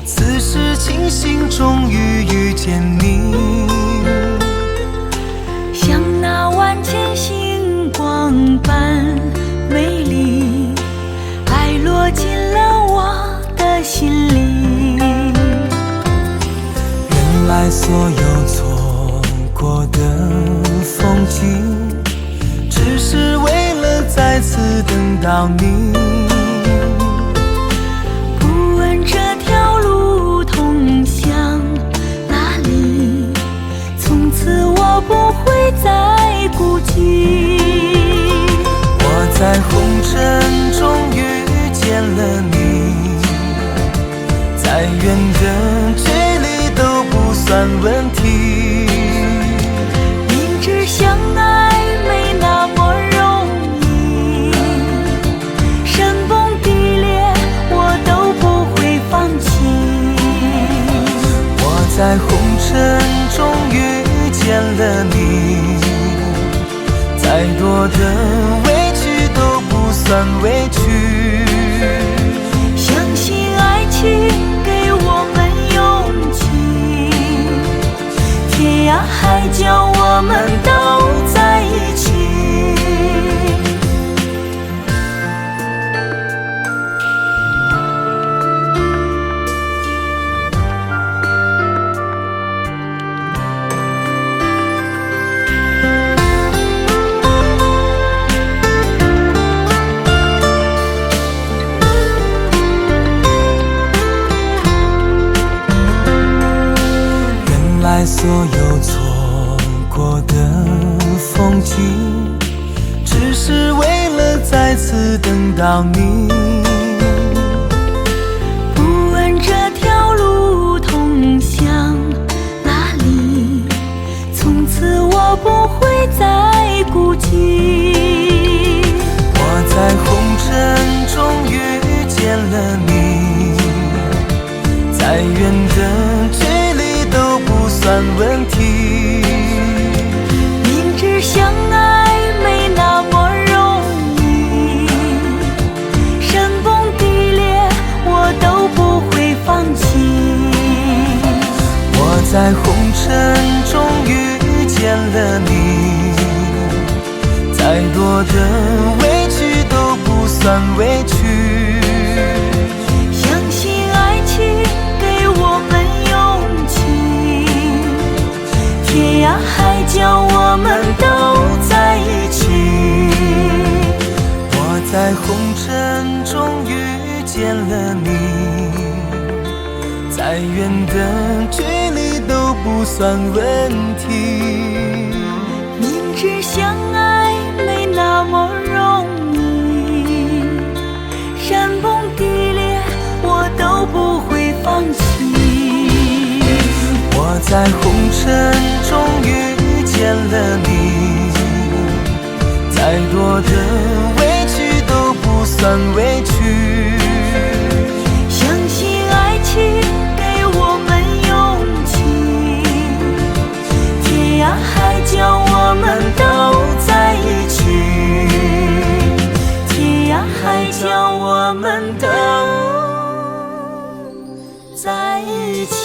此时庆幸终于遇见你，像那万千星光般美丽，爱落进了我的心里。原来所有错过的风景，只是为了再次等到你。不问这条路通向哪里，从此我不会再孤寂。我在红尘中遇见了你，再远的距离都不算问题。明知相爱没那么容易，山崩地裂我都不会放弃。我在红尘中遇见了你，再多的委屈都不算委屈。相信爱情给我们勇气，天涯海角我们都在一起。原来所有错过的风景，只是为了再次等到你。不问这条路通向哪里，从此我不会再孤寂。我在红尘中遇见了你，再远的距离都不算问题。明知相爱没那么容易，山崩地裂我都不会放弃。我在红尘中遇见了你，再多的委屈都不算委屈。相信爱情给我们勇气，天涯海角我们都在一起。我在红尘中遇见了你，再远的距离都不算问题。明知相爱没那么容易，山崩地裂我都不会放弃。我在红尘中遇见了你，再多的委屈都不算委屈。相信爱情给我们勇气，天涯海角我们都在一起。天涯海角我们都在一起。